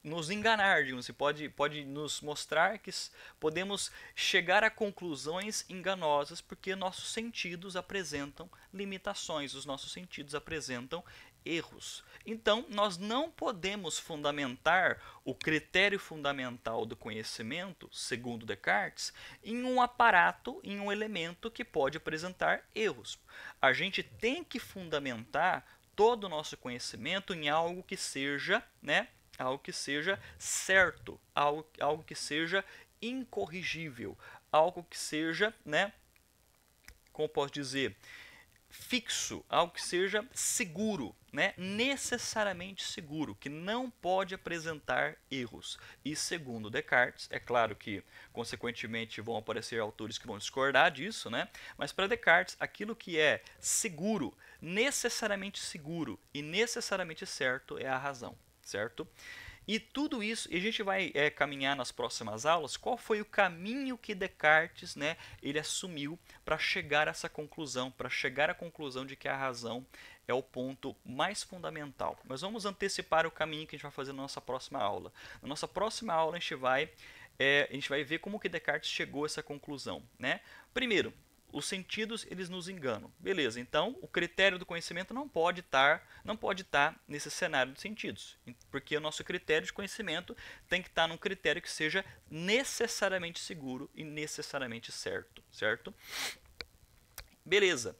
nos enganar, digamos, pode nos mostrar que podemos chegar a conclusões enganosas porque nossos sentidos apresentam limitações, os nossos sentidos apresentam erros. Então, nós não podemos fundamentar o critério fundamental do conhecimento, segundo Descartes, em um aparato, em um elemento que pode apresentar erros. A gente tem que fundamentar todo o nosso conhecimento em algo que seja, né, algo que seja certo, algo que seja incorrigível, algo que seja, né, como posso dizer, fixo, algo que seja seguro, né, necessariamente seguro, que não pode apresentar erros. E segundo Descartes, é claro que consequentemente vão aparecer autores que vão discordar disso, né, mas para Descartes aquilo que é seguro e necessariamente certo é a razão. Certo? E tudo isso, e a gente vai caminhar nas próximas aulas, qual foi o caminho que Descartes, né, ele assumiu para chegar a essa conclusão, para chegar à conclusão de que a razão é o ponto mais fundamental. Mas vamos antecipar o caminho que a gente vai fazer na nossa próxima aula. Na nossa próxima aula a gente vai ver como que Descartes chegou a essa conclusão, né? Primeiro, os sentidos eles nos enganam. Beleza, então o critério do conhecimento não pode estar nesse cenário dos sentidos, porque o nosso critério de conhecimento tem que estar num critério que seja necessariamente seguro e necessariamente certo, certo? Beleza.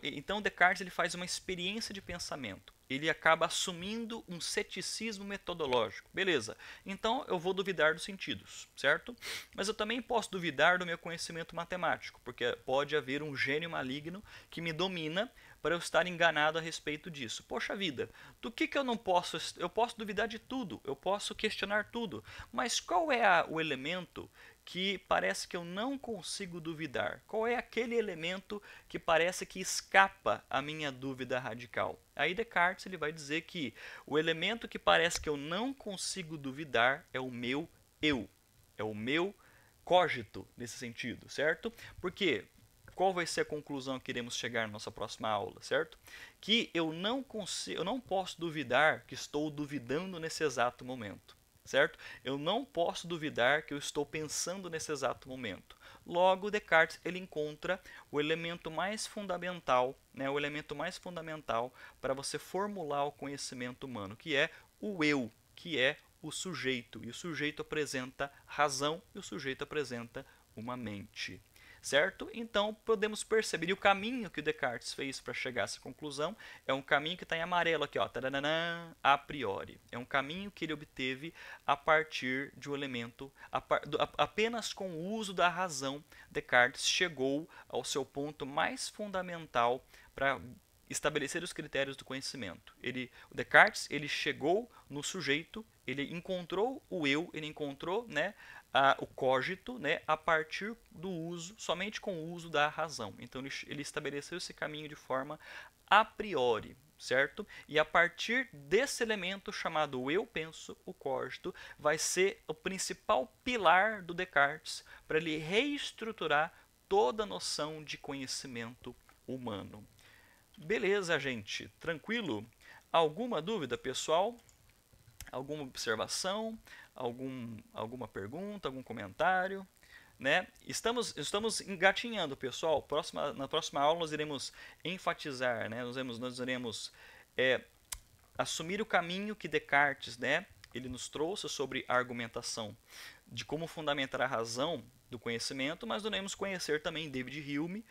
Então Descartes ele faz uma experiência de pensamento. Ele acaba assumindo um ceticismo metodológico. Beleza, então eu vou duvidar dos sentidos, certo? Mas eu também posso duvidar do meu conhecimento matemático, porque pode haver um gênio maligno que me domina para eu estar enganado a respeito disso. Poxa vida, do que eu não posso... Eu posso duvidar de tudo, eu posso questionar tudo, mas qual é o elemento que parece que eu não consigo duvidar? Qual é aquele elemento que parece que escapa à minha dúvida radical? Aí Descartes ele vai dizer que o elemento que parece que eu não consigo duvidar é o meu eu, é o meu cogito nesse sentido, certo? Porque qual vai ser a conclusão que iremos chegar na nossa próxima aula, certo? Que eu não posso duvidar que estou duvidando nesse exato momento, certo? Eu não posso duvidar que eu estou pensando nesse exato momento. Logo, Descartes ele encontra o elemento mais fundamental, né, o elemento mais fundamental para você formular o conhecimento humano, que é o eu, que é o sujeito. E o sujeito apresenta razão e o sujeito apresenta uma mente. Certo? Então podemos perceber, e o caminho que o Descartes fez para chegar a essa conclusão é um caminho que está em amarelo aqui, ó, taranã, a priori. É um caminho que ele obteve a partir de um elemento, apenas com o uso da razão, Descartes chegou ao seu ponto mais fundamental para estabelecer os critérios do conhecimento. O Descartes ele chegou no sujeito, ele encontrou o eu, ele encontrou, né, o cogito, né, a partir do uso, somente com o uso da razão. Então ele estabeleceu esse caminho de forma a priori, certo? E a partir desse elemento chamado eu penso, o cogito, vai ser o principal pilar do Descartes para ele reestruturar toda a noção de conhecimento humano. Beleza, gente? Tranquilo? Alguma dúvida, pessoal? Alguma observação? Alguma pergunta? Algum comentário? Né? Estamos engatinhando, pessoal. Na próxima aula nós iremos enfatizar, né? Nós iremos assumir o caminho que Descartes, né, ele nos trouxe sobre a argumentação de como fundamentar a razão do conhecimento, mas nós iremos conhecer também David Hume,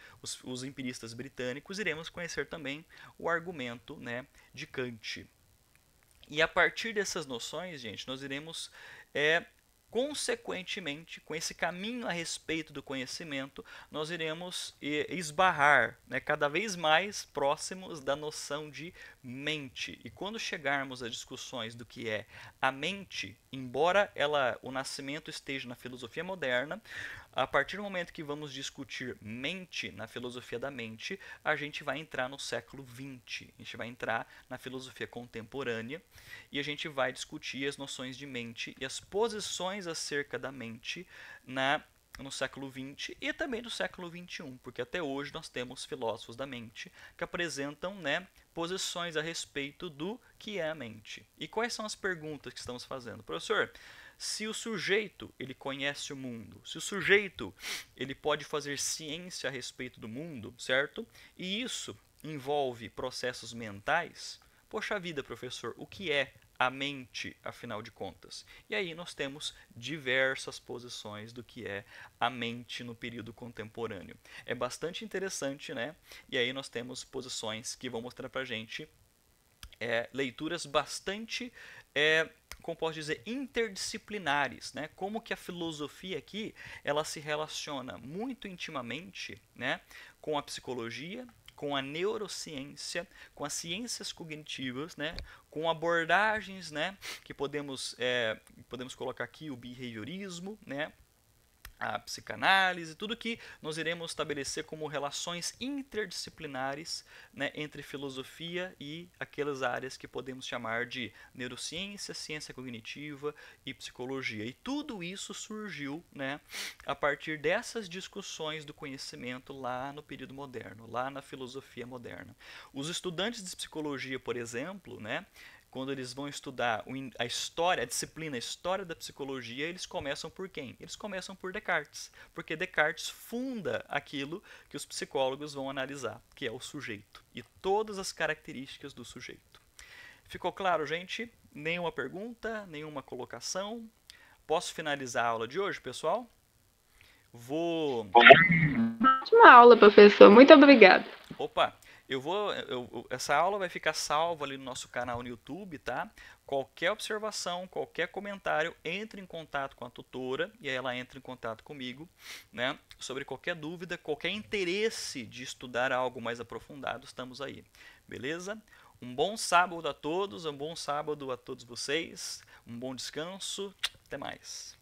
os empiristas britânicos, iremos conhecer também o argumento, né, de Kant. E a partir dessas noções, gente, nós iremos consequentemente, com esse caminho a respeito do conhecimento, nós iremos esbarrar, né, cada vez mais próximos da noção de mente. E quando chegarmos a discussões do que é a mente, embora o nascimento esteja na filosofia moderna, a partir do momento que vamos discutir mente na filosofia da mente, a gente vai entrar no século XX. A gente vai entrar na filosofia contemporânea e a gente vai discutir as noções de mente e as posições acerca da mente no século XX e também no século XXI, porque até hoje nós temos filósofos da mente que apresentam, né, posições a respeito do que é a mente. E quais são as perguntas que estamos fazendo? Professor, se o sujeito ele conhece o mundo, se o sujeito ele pode fazer ciência a respeito do mundo, certo? E isso envolve processos mentais, poxa vida, professor, o que é a mente, afinal de contas? E aí nós temos diversas posições do que é a mente no período contemporâneo. É bastante interessante, né? E aí nós temos posições que vão mostrar pra gente leituras bastante, como posso dizer, interdisciplinares, né? Como que a filosofia aqui ela se relaciona muito intimamente, né, com a psicologia, com a neurociência, com as ciências cognitivas, né, com abordagens, né, que podemos colocar aqui o behaviorismo, né, a psicanálise, tudo que nós iremos estabelecer como relações interdisciplinares, né, entre filosofia e aquelas áreas que podemos chamar de neurociência, ciência cognitiva e psicologia. E tudo isso surgiu, né, a partir dessas discussões do conhecimento lá no período moderno, lá na filosofia moderna. Os estudantes de psicologia, por exemplo, né, quando eles vão estudar a história, a disciplina, a história da psicologia, eles começam por quem? Eles começam por Descartes, porque Descartes funda aquilo que os psicólogos vão analisar, que é o sujeito e todas as características do sujeito. Ficou claro, gente? Nenhuma pergunta, nenhuma colocação? Posso finalizar a aula de hoje, pessoal? Ótima aula, professor. Muito obrigada. Opa! Essa aula vai ficar salva ali no nosso canal no YouTube, tá? Qualquer observação, qualquer comentário, entre em contato com a tutora e aí ela entra em contato comigo, né? Sobre qualquer dúvida, qualquer interesse de estudar algo mais aprofundado, estamos aí, beleza? Um bom sábado a todos, um bom sábado a todos vocês, um bom descanso, até mais.